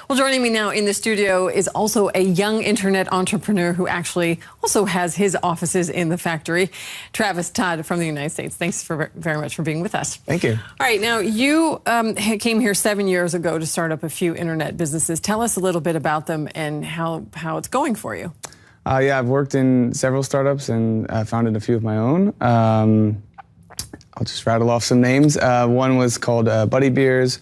Well, joining me now in the studio is also a young internet entrepreneur who actually also has his offices in the factory, Travis Todd from the United States. Thanks very much for being with us. Thank you. All right, now you came here 7 years ago to start up a few internet businesses. Tell us a little bit about them and how it's going for you. Yeah, I've worked in several startups and founded a few of my own. I'll just rattle off some names. One was called Buddy Beers,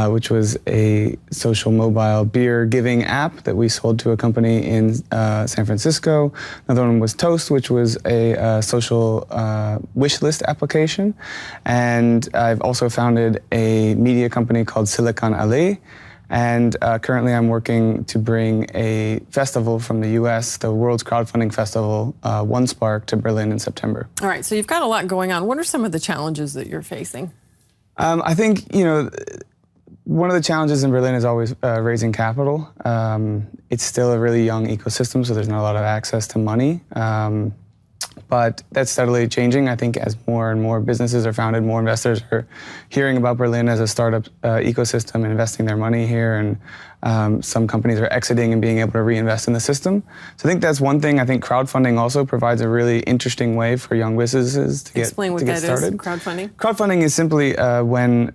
which was a social mobile beer giving app that we sold to a company in San Francisco. Another one was Toast, which was a social wish list application. And I've also founded a media company called Silicon Alley. And currently I'm working to bring a festival from the US, the World's Crowdfunding Festival, One Spark, to Berlin in September. All right, so you've got a lot going on. What are some of the challenges that you're facing? I think, one of the challenges in Berlin is always raising capital. It's still a really young ecosystem, so there's not a lot of access to money. But that's steadily changing. I think as more and more businesses are founded, more investors are hearing about Berlin as a startup ecosystem and investing their money here. And some companies are exiting and being able to reinvest in the system. So I think that's one thing. I think crowdfunding also provides a really interesting way for young businesses to get started. Explain what that is, crowdfunding. Crowdfunding is simply when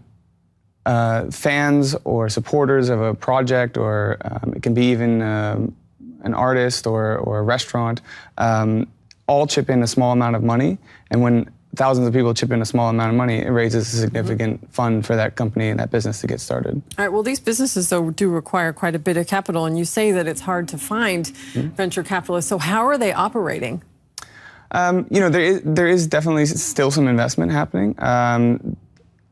fans or supporters of a project, or it can be even an artist or a restaurant, all chip in a small amount of money, and when thousands of people chip in a small amount of money, it raises a significant fund for that company and that business to get started. All right, well, these businesses, though, do require quite a bit of capital, and you say that it's hard to find venture capitalists, so how are they operating? There is definitely still some investment happening.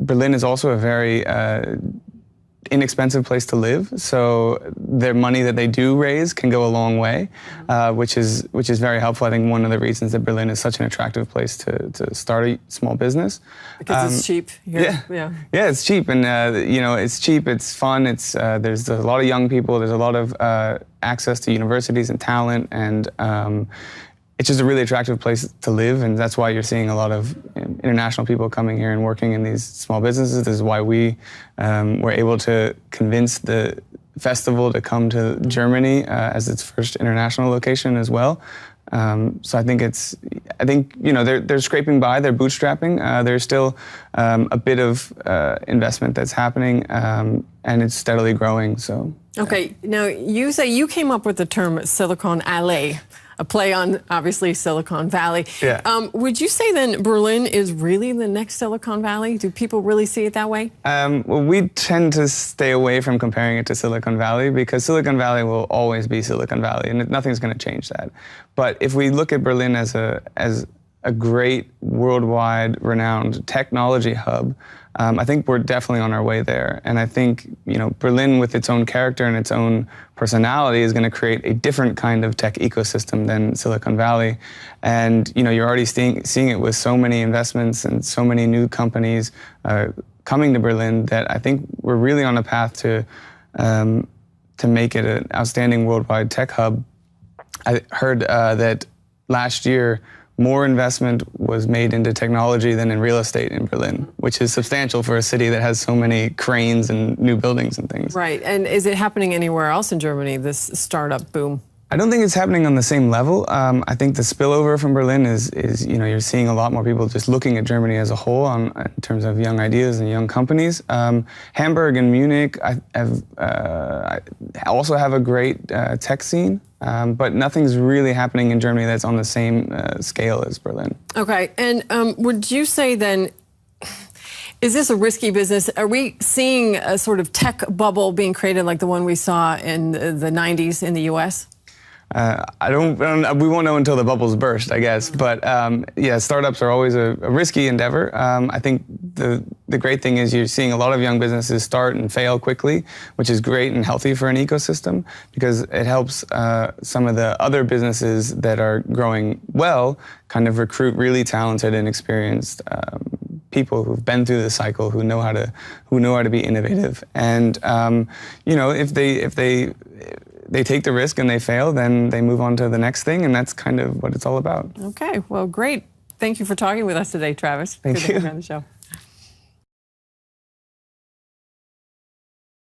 Berlin is also a very inexpensive place to live, so their money that they do raise can go a long way, which is very helpful. I think one of the reasons that Berlin is such an attractive place to start a small business. Because it's cheap here. Yeah, it's cheap, and it's cheap, it's fun, there's a lot of young people, there's a lot of access to universities and talent, and it's just a really attractive place to live, and that's why you're seeing a lot of international people coming here and working in these small businesses. This is why we were able to convince the festival to come to Germany as its first international location as well. So I think they're scraping by, they're bootstrapping. There's still a bit of investment that's happening, and it's steadily growing. So. Okay, now you say you came up with the term Silicon Alley, a play on, obviously, Silicon Valley. Yeah. Would you say then Berlin is really the next Silicon Valley? Do people really see it that way? Well, we tend to stay away from comparing it to Silicon Valley because Silicon Valley will always be Silicon Valley, and nothing's going to change that. But if we look at Berlin as a great worldwide renowned technology hub, I think we're definitely on our way there. And I think, Berlin with its own character and its own personality is going to create a different kind of tech ecosystem than Silicon Valley. And, you're already seeing it with so many investments and so many new companies coming to Berlin that I think we're really on a path to make it an outstanding worldwide tech hub. I heard that last year, more investment was made into technology than in real estate in Berlin, which is substantial for a city that has so many cranes and new buildings and things. Right, and is it happening anywhere else in Germany, this startup boom? I don't think it's happening on the same level. I think the spillover from Berlin is you're seeing a lot more people just looking at Germany as a whole in terms of young ideas and young companies. Hamburg and Munich also have a great tech scene. But nothing's really happening in Germany that's on the same scale as Berlin. Okay, and would you say then, is this a risky business? Are we seeing a sort of tech bubble being created like the one we saw in the 90s in the US? We won't know until the bubbles burst, I guess. But yeah, startups are always a risky endeavor. I think the great thing is you're seeing a lot of young businesses start and fail quickly, which is great and healthy for an ecosystem because it helps some of the other businesses that are growing well kind of recruit really talented and experienced people who've been through the cycle, who know how to be innovative. And if they take the risk and they fail, then they move on to the next thing, and that's kind of what it's all about. Okay, well, great. Thank you for talking with us today, Travis. Thank you. Good to have you on the show.